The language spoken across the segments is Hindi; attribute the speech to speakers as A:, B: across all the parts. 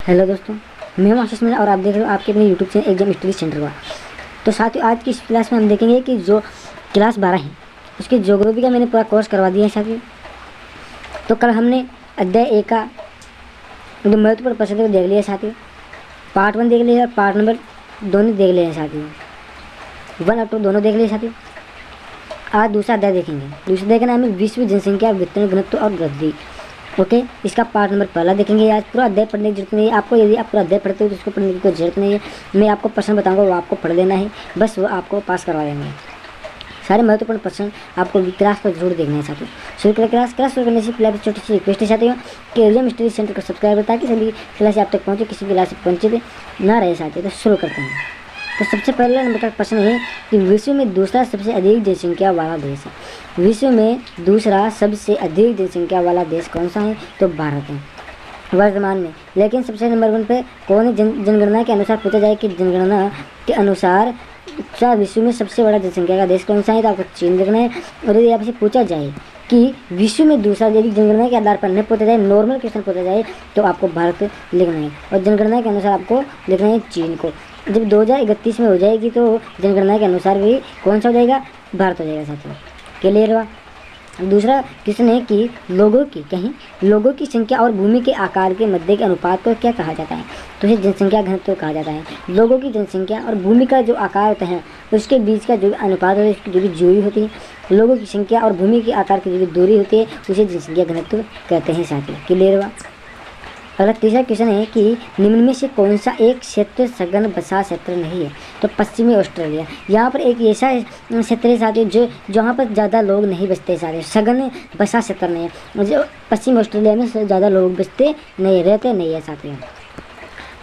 A: हेलो दोस्तों, मैं हूं आशीष मीणा और आप देख रहे हो आपके अपने YouTube channel exam study centre का। तो साथियों, आज की इस क्लास में हम देखेंगे कि जो क्लास 12 है उसकी ज्योग्राफी का मैंने पूरा कोर्स करवा दिया है साथियों। तो कल हमने अध्याय 1 का जो महत्वपूर्ण प्रश्न को देख लिया साथियों, पार्ट 1 देख लिया और पार्ट नंबर दोनों देख लिए हैं साथियों, 1 और 2 दोनों देख लिए साथियों। आज दूसरा अध्याय देखेंगे। दूसरा देखना हमें विश्व जनसंख्या वितरण घनत्व और वृद्धि। ओके, इसका पार्ट नंबर पहला देखेंगे। आज पूरा अध्याय पढ़ने की जरूरत नहीं है आपको। यदि आप पूरा अध्याय पढ़ते हो तो उसको पढ़ने की कोई जरूरत नहीं है। मैं आपको प्रश्न बताऊंगा, वो आपको पढ़ लेना है, बस वो आपको पास करवा देंगे। सारे महत्वपूर्ण प्रश्न आपको क्लास को जरूर देखना है साथियों। शुरू करें क्लास शुरू करने से पहले छोटी सी रिक्वेस्ट है साथियों कि एग्जाम स्टडी सेंटर को सब्सक्राइब करें ताकि सभी क्लास आप तक पहुँचे, किसी भी क्लास से वंचित ना रहे साथियों। तो शुरू करते हैं। तो सबसे पहला नंबर का प्रश्न है कि विश्व में दूसरा सबसे अधिक जनसंख्या वाला देश है। विश्व में दूसरा सबसे अधिक जनसंख्या वाला देश कौन सा है? तो भारत है वर्तमान में। लेकिन सबसे नंबर 1 पे कौन है? जनगणना के अनुसार पूछा जाए कि जनगणना के अनुसार विश्व में सबसे बड़ा जनसंख्या का देश कौन सा है, तो आपको चीन देखना है। और यदि आपसे पूछा जाए कि विश्व में दूसरा, यदि जनगणना के आधार पर नहीं पूछा जाए, नॉर्मल क्वेश्चन पूछा जाए, तो आपको भारत लिखना है और जनगणना के अनुसार आपको लिखना है चीन को। जब 2031 में हो जाएगी तो जनगणना के अनुसार भी कौन सा हो जाएगा? भारत हो जाएगा साथियों। क्लियर हुआ? दूसरा क्वेश्चन है कि लोगों की संख्या और भूमि के आकार के मध्य के अनुपात को क्या कहा जाता है? तो इसे जनसंख्या घनत्व कहा जाता है। लोगों की जनसंख्या और भूमि का जो आकार होता है उसके बीच का जो अनुपात होता है, उसकी जो भी दूरी होती है, लोगों की संख्या और भूमि के आकार की जो भी दूरी होती है उसे जनसंख्या घनत्व कहते हैं साथियों। क्लियर हुआ? अगला तीसरा क्वेश्चन है कि निम्न में से कौन सा एक क्षेत्र सघन बसा क्षेत्र नहीं है? तो पश्चिमी ऑस्ट्रेलिया। यहाँ पर एक ऐसा क्षेत्र है साथियों जहाँ पर ज़्यादा लोग नहीं बसते साथियों, सघन बसा क्षेत्र नहीं है। जो पश्चिमी ऑस्ट्रेलिया में ज़्यादा लोग बसते नहीं, रहते नहीं है साथियों।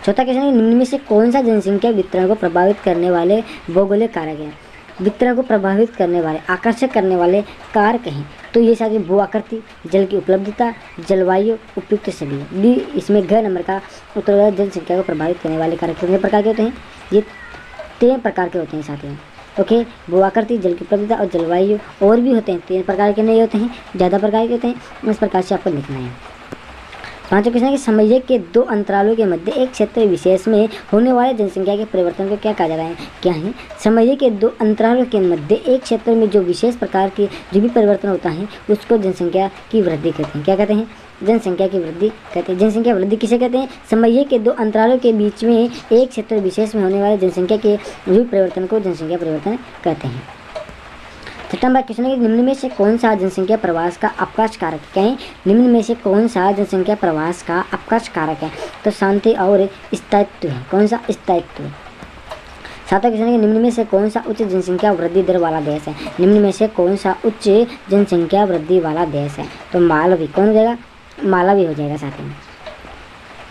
A: चौथा क्वेश्चन है निम्न में से कौन सा जनसंख्या वितरण को प्रभावित करने वाले भौगोलिक कारक है? वितरण को प्रभावित करने वाले, आकर्षक करने वाले कारक हैं। तो ये सारी भू आकृति, जल की उपलब्धता, जलवायु, उपयुक्त सभी। डी इसमें घ नंबर का उत्तर होगा। जनसंख्या को प्रभावित करने वाले कारक कितने प्रकार के होते हैं? ये 3 प्रकार के होते हैं साथियों। ओके, भू आकृति, जल की उपलब्धता और जलवायु। और भी होते हैं, 3 प्रकार के नहीं होते हैं, ज़्यादा प्रकार के होते हैं। इस प्रकार से आपको लिखना है। पांचवा क्वेश्चन है कि समझिए कि 2 अंतरालों के मध्य एक क्षेत्र विशेष में होने वाले जनसंख्या के परिवर्तन को क्या कहा जाता है? क्या है? समझिए कि 2 अंतरालों के मध्य एक क्षेत्र में जो विशेष प्रकार की जो भी परिवर्तन होता है उसको जनसंख्या की वृद्धि कहते हैं। क्या कहते हैं? जनसंख्या की वृद्धि कहते हैं। जनसंख्या वृद्धि किसे कहते हैं? समझिए कि 2 अंतरालों के बीच में एक क्षेत्र विशेष में होने वाले जनसंख्या के जो भी परिवर्तन को जनसंख्या परिवर्तन कहते हैं। छठा नंबर क्वेश्चन है कि निम्न में से कौन सा जनसंख्या प्रवास का अपकाश कारक है? निम्न में से कौन सा जनसंख्या प्रवास का अपकाश कारक है? तो शांति और स्थायित्व है। कौन सा? स्थायित्व। सातवां क्वेश्चन है कि निम्न में से कौन सा उच्च जनसंख्या वृद्धि दर वाला देश है? निम्न में से कौन सा उच्च जनसंख्या वृद्धि वाला देश है? तो मालवी। कौन हो जाएगा? मालवी हो जाएगा साथियों।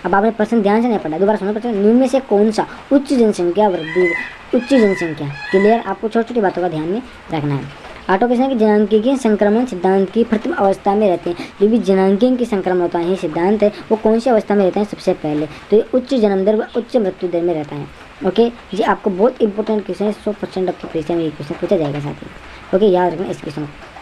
A: अब आपने प्रश्न ध्यान से नहीं पढ़ा, दोबारा सुनो प्रश्न। निम्न में से कौन सा उच्च जनसंख्या वृद्धि, उच्च जनसंख्या। क्लियर? आपको छोटी छोटी बातों का ध्यान में रखना है। आठवां क्वेश्चन है कि जनांकीय संक्रमण सिद्धांत की प्रथम अवस्था में रहते हैं। जो भी जनांकीय के संक्रमण होता है सिद्धांत है वो कौन सी अवस्था में रहते हैं? सबसे पहले तो ये उच्च जन्म दर व उच्च मृत्यु दर में रहता है। ओके, ये आपको बहुत इंपॉर्टेंट क्वेश्चन है। 100% आपकी परीक्षा में ये क्वेश्चन पूछा जाएगा साथियों। ओके, याद रखना इस क्वेश्चन को।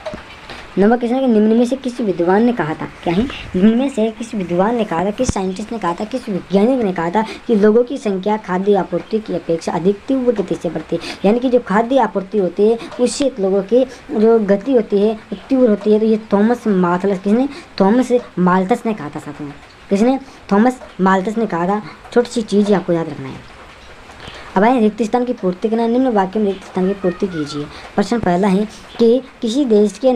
A: नंबर क्वेश्चन है कि निम्न में से किस विद्वान ने कहा था? क्या है? निम्न में से किस विद्वान ने कहा था, किस साइंटिस्ट ने कहा था, किस वैज्ञानिक ने कहा था कि लोगों की संख्या खाद्य आपूर्ति की अपेक्षा अधिक तीव्र गति से बढ़ती है? यानी कि जो खाद्य आपूर्ति होती है उससे लोगों की जो गति होती है तीव्र होती है। तो ये थॉमस माल्थस, किसने? थॉमस माल्थस ने कहा था साथियों। किसने? थॉमस माल्थस ने कहा था। छोटी सी चीज़ आपको याद रखना है। अब आए रिक्त स्थान की पूर्ति करना। निम्न वाक्य में रिक्त स्थान की पूर्ति कीजिए। प्रश्न पहला है कि किसी देश के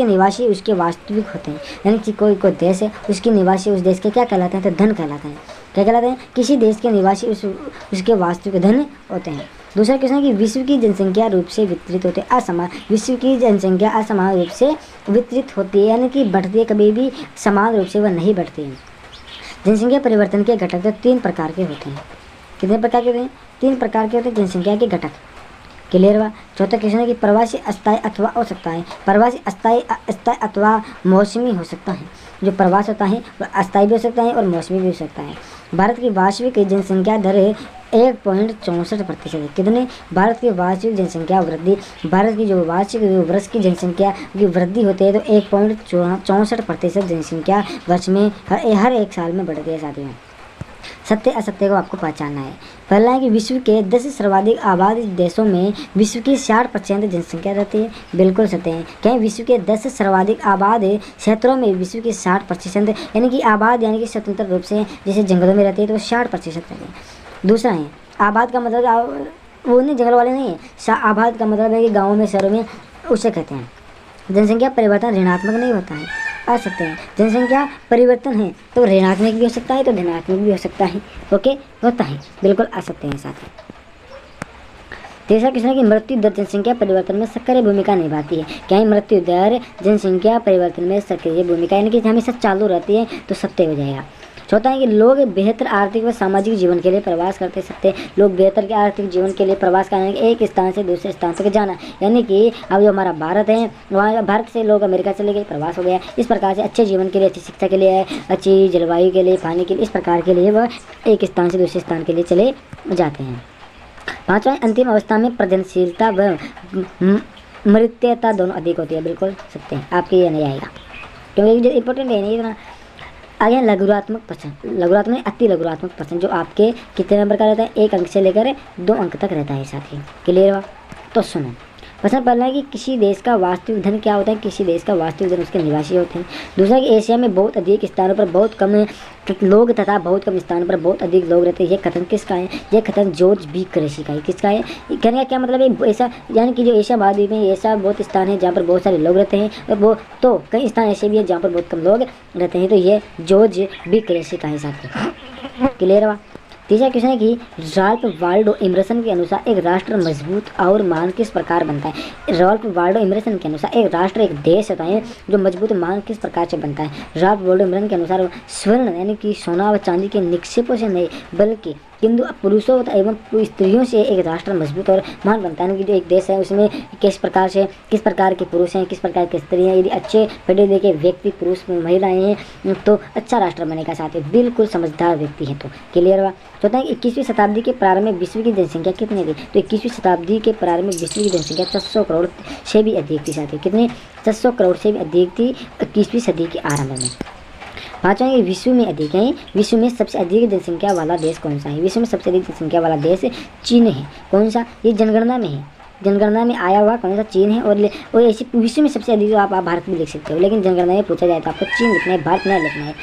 A: निवासी उसके वास्तविक होते हैं। यानी कि कोई देश है उसके निवासी उस देश के क्या कहलाते हैं? तो धन कहलाते हैं। क्या कहलाते हैं? किसी देश के निवासी उसके वास्तविक धन होते हैं। दूसरा क्वेश्चन है कि विश्व की जनसंख्या रूप से वितरित होते हैं असमान। विश्व की जनसंख्या असमान रूप से वितरित होती है, यानी कि बढ़ती है, कभी भी समान रूप से वह नहीं बढ़ती है। जनसंख्या परिवर्तन के घटक तो 3 प्रकार के होते हैं। कितने प्रकार के होते हैं? 3 प्रकार के होते हैं जनसंख्या के घटक। क्लियर हुआ? चौथा क्वेश्चन है कि प्रवासी अस्थायी अथवा हो सकता है। प्रवासी अस्थायी अथवा मौसमी हो सकता है। जो प्रवास होता है वह अस्थायी भी हो सकता है और मौसमी भी हो सकता है। भारत की वार्षिक जनसंख्या दर 1.64% है। कितने? भारत की वार्षिक जनसंख्या वृद्धि, भारत की जो वार्षिक वर्ष की जनसंख्या की वृद्धि होती है तो 1.64% जनसंख्या वर्ष में हर एक साल में बढ़ती है साथियों। सत्य असत्य को आपको पहचानना है। पहला है कि विश्व के 10 सर्वाधिक आबादी देशों में विश्व की 60% जनसंख्या रहती है। बिल्कुल सत्य है। क्या विश्व के 10 सर्वाधिक आबाद क्षेत्रों में विश्व की 60% यानी कि आबाद यानी कि स्वतंत्र रूप से जैसे जंगलों में रहती है तो 60% रहती है। दूसरा है आबाद का मतलब वो नहीं जंगल वाले नहीं है, आबाद का मतलब है कि गाँवों में शहरों में उसे कहते हैं। जनसंख्या परिवर्तन ऋणात्मक नहीं होता है, असत्य है। जनसंख्या परिवर्तन है तो ऋणात्मक भी हो सकता है तो धनात्मक भी हो सकता है। ओके, होता है, बिल्कुल असत्य है साथी। तीसरा क्वेश्चन है कि मृत्यु दर जनसंख्या परिवर्तन में सक्रिय भूमिका निभाती है। क्या है? मृत्यु दर जनसंख्या परिवर्तन में सक्रिय भूमिका यानी कि हमेशा चालू रहती है तो सत्य हो जाएगा। चौथा है कि लोग बेहतर आर्थिक व सामाजिक जीवन के लिए प्रवास करते सकते। लोग बेहतर के आर्थिक जीवन के लिए प्रवास करने के एक स्थान से दूसरे स्थान तक जाना, यानी कि अब जो हमारा भारत है वहाँ भारत से लोग अमेरिका चले गए, प्रवास हो गया। इस प्रकार से अच्छे जीवन के लिए, अच्छी शिक्षा के लिए, अच्छी जलवायु के लिए, पानी के लिए, इस प्रकार के लिए वह एक स्थान से दूसरे स्थान के लिए चले जाते हैं। पाँचवा, अंतिम अवस्था में प्रजननशीलता व मृत्यता दोनों अधिक होती है। बिल्कुल सत्य है, आपके ये नहीं आएगा क्योंकि जो इंपॉर्टेंट है नहीं इतना। आगे लघुरात्मक प्रश्न, लघुरात्मक अति लघुरात्मक प्रश्न जो आपके कितने नंबर का रहता है? 1 अंक से लेकर 2 अंक तक रहता है साथी। क्लियर हुआ? तो सुनो, प्रश्न पहला है कि किसी देश का वास्तविक धन क्या होता है? किसी देश का वास्तविक धन उसके निवासी होते हैं। दूसरा कि एशिया में बहुत अधिक स्थानों पर बहुत कम लोग तथा बहुत कम स्थानों पर बहुत अधिक लोग रहते हैं। यह कथन किसका है? यह कथन जॉर्ज बी क्रेसी का है। किसका है? कहने का क्या मतलब है? ऐसा यानी कि जो एशिया महाद्वीप में ऐसा बहुत स्थान है जहाँ पर बहुत सारे लोग रहते हैं और वो तो कई स्थान ऐसे भी है जहाँ पर बहुत कम लोग रहते हैं। तो ये जॉर्ज बी क्रेसी का है साथी। क्लियर हुआ? तीसरा क्वेश्चन है कि राल्फ वाल्डो इमर्सन के अनुसार एक राष्ट्र मजबूत और महान किस प्रकार बनता है? राल्फ वाल्डो इमर्सन के अनुसार एक राष्ट्र, एक देश होता है जो मजबूत महान किस प्रकार से बनता है? राल्फ वाल्डो इमर्सन के अनुसार स्वर्ण यानी कि सोना व चांदी के निक्षेपों से नहीं बल्कि किंतु पुरुषों एवं स्त्रियों से एक राष्ट्र मजबूत और महान बनता है। कि जो एक देश है उसमें किस प्रकार के पुरुष हैं, किस प्रकार की स्त्रियाँ, यदि अच्छे पढ़े लिखे व्यक्ति पुरुष महिलाएं हैं तो अच्छा राष्ट्र बनेगा साथ ही, बिल्कुल समझदार व्यक्ति है। तो क्लियर हुआ? तो 21वीं शताब्दी के प्रारंभ में विश्व की जनसंख्या कितनी थी? तो 21वीं शताब्दी के प्रारंभ में विश्व की जनसंख्या 400 करोड़ से भी अधिक थी साथी। कितने? 400 करोड़ से भी अधिक थी 21वीं सदी के आरंभ में। पाँचवा ये विश्व में अधिक है। विश्व में सबसे अधिक जनसंख्या वाला देश कौन सा है? विश्व में सबसे अधिक जनसंख्या वाला देश चीन है। कौन सा? ये जनगणना में है, जनगणना में आया हुआ कौन सा? चीन है। और ऐसे विश्व में सबसे अधिक आप भारत भी लिख सकते हो, लेकिन जनगणना में पूछा जाए तो आपको चीन लिखना है, भारत नहीं लिखना है।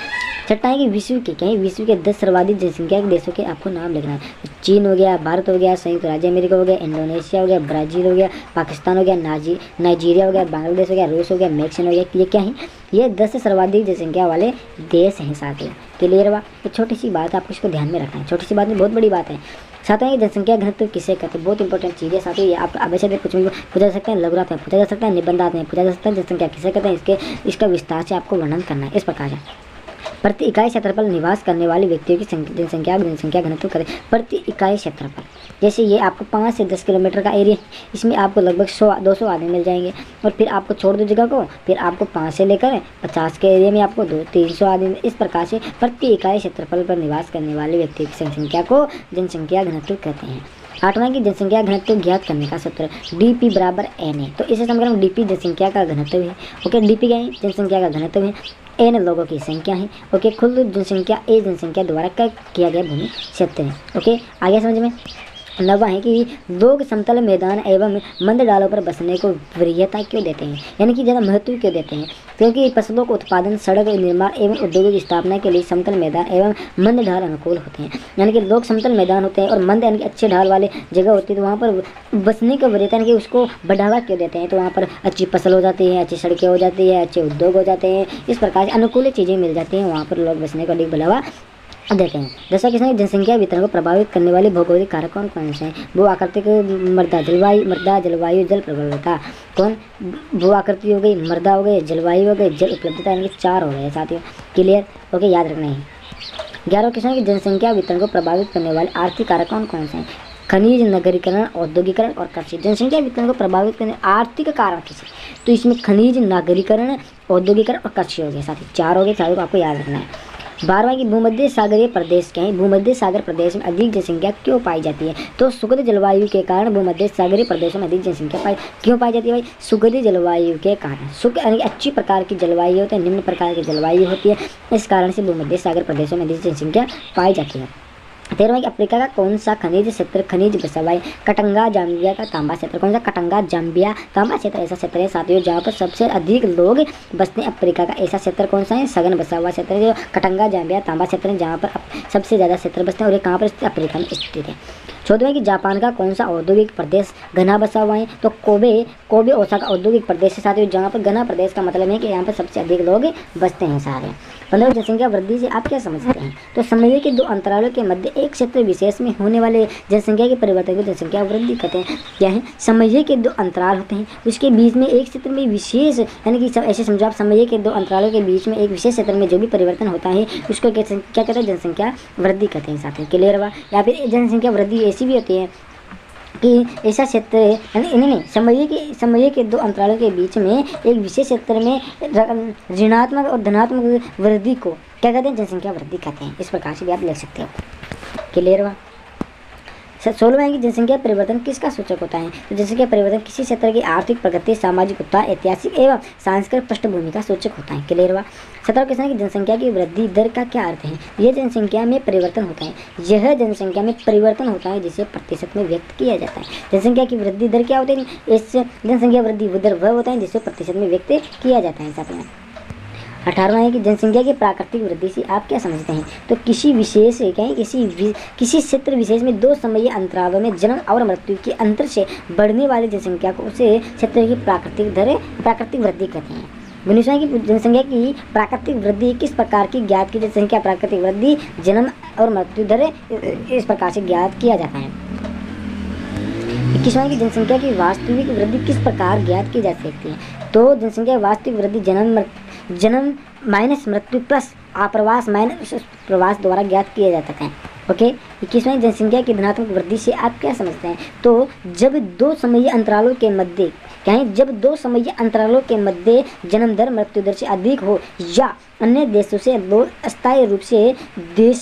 A: छठा है कि विश्व के क्या है? विश्व के 10 सर्वाधिक जनसंख्या के देशों के आपको नाम लिखना है। चीन हो गया, भारत हो गया, संयुक्त राज्य अमेरिका हो गया, इंडोनेशिया हो गया, ब्राज़ील हो गया, पाकिस्तान हो गया, नाइजीरिया हो गया, बांग्लादेश हो गया, रूस हो गया, मैक्सिको हो गया। ये क्या है? ये 10 सर्वाधिक जनसंख्या वाले देश हैं साथ ही। क्लियर हुआ? एक छोटी सी बात आपको इसको ध्यान में रखना है, छोटी सी बात में बहुत बड़ी बात है। साथ ही जनसंख्या घनत्व किसे कहते हैं? बहुत इंपॉर्टेंट चीज़ है साथ ही। आप हमेशा पूछा जा सकता है, लघुरात में पूछा जा सकता है, निबंधात में पूछा जा सकता है। जनसंख्या किसे कहते हैं इसका विस्तार से आपको वर्णन करना है। इस प्रकार से प्रति इकाई क्षेत्रफल निवास करने वाले व्यक्तियों की जनसंख्या घनत्व करें प्रति इकाई क्षेत्रफल। जैसे ये आपको 5 से 10 किलोमीटर का एरिया, इसमें आपको लगभग 100-200 आदमी मिल जाएंगे। और फिर आपको छोड़ दो जगह को, फिर आपको 5 से लेकर 50 के एरिया में आपको 200-300 आदमी। इस प्रकार से प्रति इकाई क्षेत्रफल पर निवास करने वाले व्यक्तियों की जनसंख्या को जनसंख्या घनत्व कहते हैं। आठवां की जनसंख्या घनत्व ज्ञात करने का सूत्र DP बराबर NA। तो इसे समझ DP जनसंख्या का घनत्व है। ओके, DP क्या है? जनसंख्या का घनत्व है। N लोगों की संख्या है। ओके, कुल जनसंख्या A जनसंख्या द्वारा किया गया भूमि क्षेत्र है। ओके, आगे समझ में। नवा है कि लोग समतल मैदान एवं मंद ढालों पर बसने को वरीयता क्यों देते हैं, यानी कि ज़्यादा महत्व क्यों देते हैं? क्योंकि फसलों को उत्पादन, सड़क निर्माण एवं उद्योगों की स्थापना के लिए समतल मैदान एवं मंद ढाल अनुकूल होते हैं। यानी कि लोग समतल मैदान होते हैं और मंद यानी कि अच्छे ढाल वाले जगह होती है, तो वहाँ पर बसने का वरीयता यानी कि उसको बढ़ावा क्यों देते हैं? तो वहाँ पर अच्छी फसल हो जाती है, अच्छी सड़कें हो जाती है, अच्छे उद्योग हो जाते हैं। इस प्रकार से अनुकूल चीज़ें मिल जाती हैं, वहाँ पर लोग बसने को अधिक बढ़ावा देते हैं। जैसा कि जनसंख्या वितरण को प्रभावित करने वाले भौगोलिक कारक कौन कौन से हैं? भू आकृतिक, मृदा जलवायु जल प्रबलता। कौन? भू आकृति हो गई, मृदा हो गई, जलवायु हो गई, जल उपलब्धता, यानी कि 4 हो गए साथियों। क्लियर? ओके, याद रखना है। 11वां क्वेश्चन है कि जनसंख्या वितरण को प्रभावित करने वाले आर्थिक कारक कौन कौन से हैं? खनिज, नगरीकरण, औद्योगिकरण और कृषि। जनसंख्या वितरण को प्रभावित करने आर्थिक कारक किसे? तो इसमें खनिज, नागरीकरण, औद्योगिकरण और कृषि हो गया। साथ ही 4 हो गए, 4 को आपको याद रखना है। 12वां की भूमध्य सागरीय प्रदेश क्या है? भूमध्य सागर प्रदेश में अधिक जनसंख्या क्यों पाई जाती है? तो सुखद जलवायु के कारण भूमध्य सागरीय प्रदेशों में अधिक जनसंख्या क्यों पाई जाती है भाई? सुखद जलवायु के कारण। सुख यानी अच्छी प्रकार की जलवायु होती है, निम्न प्रकार की जलवायु होती है, इस कारण से भूमध्य सागर प्रदेशों में अधिक जनसंख्या पाई जाती है। 13वां, अफ्रीका का कौन सा खनिज क्षेत्र खनिज बसा हुआ है? कटंगा जाम्बिया का तांबा क्षेत्र। कौन सा? कटंगा जाम्बिया तांबा क्षेत्र ऐसा क्षेत्र है साथियों जहाँ पर सबसे अधिक लोग बसते हैं। अफ्रीका का ऐसा क्षेत्र कौन सा है? सघन बसा हुआ क्षेत्र है जो कटंगा जाम्बिया तांबा क्षेत्र है, जहाँ पर सबसे ज़्यादा क्षेत्र बसते हैं और ये कहाँ पर स्थित? अफ्रीका में स्थित है। 14वां की जापान का कौन सा औद्योगिक प्रदेश घना बसा हुआ है? तो कोबे ओसाका औद्योगिक प्रदेश है साथियों, जहाँ पर घना प्रदेश का मतलब है कि यहाँ पर सबसे अधिक लोग बसते हैं सारे। 15 जनसंख्या वृद्धि से आप क्या समझते हैं? तो समय के 2 अंतरालों के मध्य एक क्षेत्र विशेष में होने वाले जनसंख्या के परिवर्तन को जनसंख्या वृद्धि कहते हैं। क्या है? समय के 2 अंतराल होते हैं, उसके बीच में एक क्षेत्र में विशेष, यानी कि ऐसे समझो आप, समय के 2 अंतरालों के बीच में एक विशेष क्षेत्र में जो भी परिवर्तन होता है उसको क्या कहते हैं? जनसंख्या वृद्धि कहते हैं साथियों। क्लियर हुआ? या फिर जनसंख्या वृद्धि ऐसी भी होती है कि ऐसा क्षेत्र यानी नहीं, समय के 2 अंतरालों के बीच में एक विशेष क्षेत्र में ऋणात्मक और धनात्मक वृद्धि को क्या कहते हैं? जनसंख्या वृद्धि कहते हैं। इस प्रकार से भी आप लिख सकते हो। क्लियर हुआ? 16वां की जनसंख्या परिवर्तन किसका सूचक होता है? तो जनसंख्या परिवर्तन किसी क्षेत्र की आर्थिक प्रगति, सामाजिक उत्थान, ऐतिहासिक एवं सांस्कृतिक पृष्ठभूमि का सूचक होता है। क्लियर हुआ? 17वां क्वेश्चन है कि जनसंख्या की वृद्धि दर का क्या अर्थ है? यह जनसंख्या में परिवर्तन होता है, यह जनसंख्या में परिवर्तन होता है जिसे प्रतिशत में व्यक्त किया जाता है। जनसंख्या की वृद्धि दर क्या होती है? इस जनसंख्या वृद्धि दर वह होता है जिसे प्रतिशत में व्यक्त किया जाता है साथियों। 18वां है कि जनसंख्या की प्राकृतिक वृद्धि से आप क्या समझते हैं? तो किसी विशेष किसी क्षेत्र विशेष में 2 समयीय अंतरालों में जन्म और मृत्यु के अंतर से बढ़ने वाली जनसंख्या को उसे क्षेत्र की प्राकृतिक वृद्धि कहते हैं। 19वां की जनसंख्या की प्राकृतिक वृद्धि किस प्रकार की ज्ञात की? जनसंख्या प्राकृतिक वृद्धि जन्म और मृत्यु दर इस प्रकार से ज्ञात किया जाता है। 21वां की जनसंख्या की वास्तविक वृद्धि किस प्रकार ज्ञात की जा सकती है? तो जनसंख्या वास्तविक वृद्धि जन्म माइनस मृत्यु प्लस आप्रवास माइनस प्रवास द्वारा ज्ञात किया जाता है। ओके। 21वां जनसंख्या की धनात्मक वृद्धि से आप क्या समझते हैं? तो जब 2 समयीय अंतरालों के मध्य जब 2 समयीय अंतरालों के मध्य जन्म दर मृत्यु दर से अधिक हो या अन्य देशों से लोग अस्थायी रूप से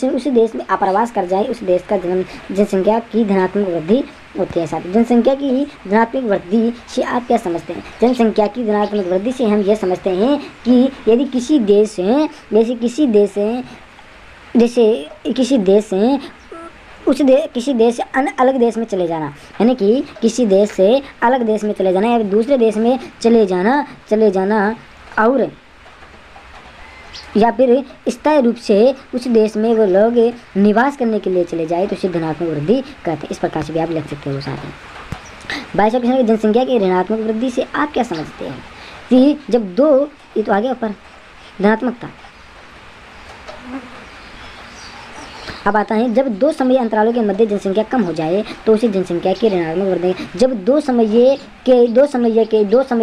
A: उस देश में आप्रवास कर जाए, उस देश का जनसंख्या की धनात्मक वृद्धि होती है साथ। जनसंख्या की धनात्मक वृद्धि से आप क्या समझते हैं? जनसंख्या की धनात्मक वृद्धि से हम यह समझते हैं कि यदि किसी देश से अलग देश में चले जाना, यानी कि किसी देश से अलग देश में चले जाना या दूसरे देश में चले जाना और या फिर स्थायी रूप से उस देश में वो लोग निवास करने के लिए चले जाए तो उसे धनात्मक वृद्धि कहते हैं। इस प्रकार से भी आप लिख सकते हो साथ ही। 22वां क्वेश्चन, जनसंख्या की ऋणात्मक वृद्धि से आप क्या समझते हैं? कि जब 2 ये तो आगे ऊपर धनात्मकता, अब आता है जब 2 समयीय अंतरालों के मध्य जनसंख्या कम हो जाए तो उसे जनसंख्या की ऋणात्मक वृद्धि। जब 2 समयीय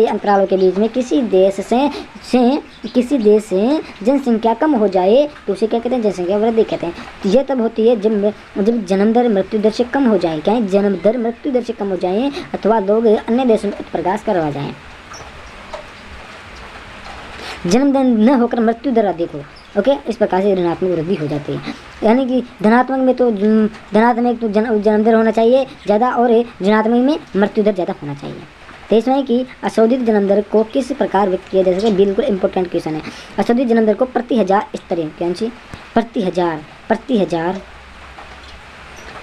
A: अंतरालों के बीच में किसी देश से जनसंख्या कम हो जाए तो उसे क्या कहते हैं? जनसंख्या वृद्धि कहते हैं। यह तब होती है जब जन्म दर मृत्यु दर से कम हो जाए, क्या है? जन्म दर मृत्यु दर से कम हो जाए अथवा लोग अन्य देशों में उत्प्रकाश करवा जाएं, जन्म दर न होकर मृत्यु दर अधिक हो। ओके। इस प्रकार से ऋणात्मक वृद्धि हो जाती है। यानी कि धनात्मक में तो जन्म दर होना चाहिए ज़्यादा और ऋणात्मक में मृत्यु दर ज़्यादा होना चाहिए। 23वां कि अशोधित जन्म दर को किस प्रकार व्यक्त किया जा सकता है? बिल्कुल इंपॉर्टेंट क्वेश्चन है। अशोधित जन्म दर को प्रति हजार स्तरीय प्रति हजार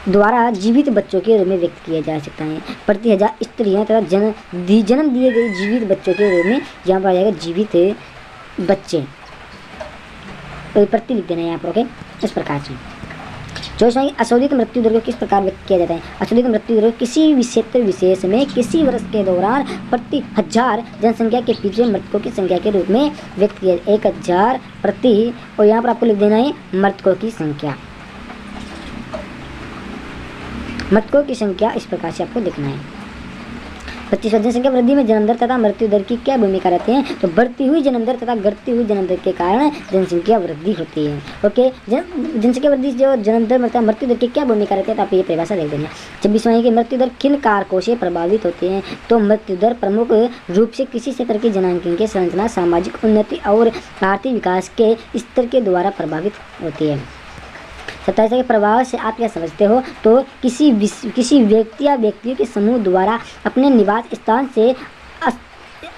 A: द्वारा जीवित बच्चों के रूप में व्यक्त किया जा सकता है। प्रति हजार स्त्रियों तथा जन्म दिए गए जीवित बच्चों के रूप में यहाँ पर आ जाएगा जीवित बच्चे, तो प्रति लिख देना है यहाँ पर। ओके। इस प्रकार से 24वां अशोधित मृत्यु दर को किस प्रकार व्यक्त किया जाता है? अशोधित मृत्यु दर को किसी क्षेत्र विशेष में किसी वर्ष के दौरान प्रति 1000 जनसंख्या के पीछे मृतकों की संख्या के रूप में व्यक्त किया 1000 प्रति, और यहाँ पर आपको लिख देना है मृतकों की संख्या। मृतकों की संख्या इस प्रकार से आपको लिखना है। 25वां, जनसंख्या वृद्धि में जन्म दर तथा मृत्यु दर की क्या भूमिका रहती है? तो बढ़ती हुई जन्म दर तथा घटती हुई जन्म दर के कारण जनसंख्या वृद्धि होती है। ओके, जनसंख्या वृद्धि जो जन्म दर तथा मृत्यु दर की क्या भूमिका रहती है, तो आप ये परिभाषा देख देंगे। 26वां की मृत्यु दर किन कारकों से प्रभावित होती है? तो मृत्यु दर प्रमुख रूप से किसी क्षेत्र की जनांगीय संरचना, सामाजिक उन्नति और आर्थिक विकास के स्तर के द्वारा प्रभावित होती है। 27 के प्रभाव से आप क्या समझते हो? तो किसी व्यक्ति या व्यक्तियों के समूह द्वारा अपने निवास स्थान से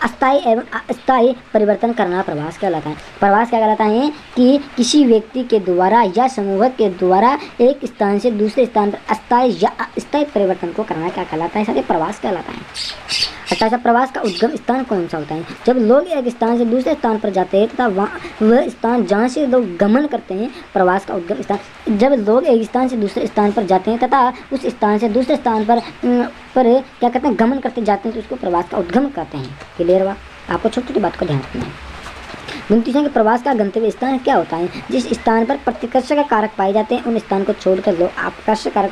A: अस्थायी एवं अस्थायी परिवर्तन करना प्रवास कहलाता है। प्रवास क्या कहलाता है? कि किसी व्यक्ति के द्वारा या समूह के द्वारा एक स्थान से दूसरे स्थान पर अस्थायी या अस्थायी परिवर्तन को करना क्या कहलाता है? सारे प्रवास कहलाता है। 28 प्रवास का उद्गम स्थान कौन सा होता है? जब लोग एक स्थान से दूसरे स्थान पर जाते हैं तथा वह स्थान जहाँ से लोग गमन करते हैं, प्रवास का उद्गम स्थान। जब लोग एक स्थान से दूसरे स्थान पर जाते हैं तथा उस स्थान से दूसरे स्थान पर क्या कहते हैं, गमन करते जाते हैं, तो उसको प्रवास का उद्गम कहते हैं। क्लियर हुआ? आपको छोटी छोटी बात को ध्यान रखना है। 29 के प्रवास का गंतव्य स्थान क्या होता है? जिस स्थान पर प्रतिकर्षक का कारक पाए जाते हैं उन स्थान को छोड़कर लोग आकर्षक कारक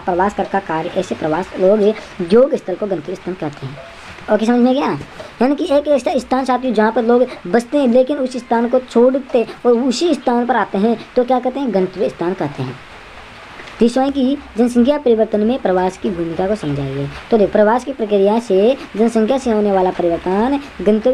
A: प्रवास कर का कार्य, ऐसे प्रवास लोग योग स्थल को गंतव्य स्थान कहते हैं। ओके, समझ में गया? यानी कि एक ऐसा स्थान साथियों जहाँ पर लोग बसते हैं लेकिन उस स्थान को छोड़ते और उसी स्थान पर आते हैं तो क्या कहते हैं? गंतव्य स्थान कहते हैं। 30वां की जनसंख्या परिवर्तन में प्रवास की भूमिका को समझाइए। तो देखो, प्रवास की प्रक्रिया से जनसंख्या से होने वाला परिवर्तन गंतव्य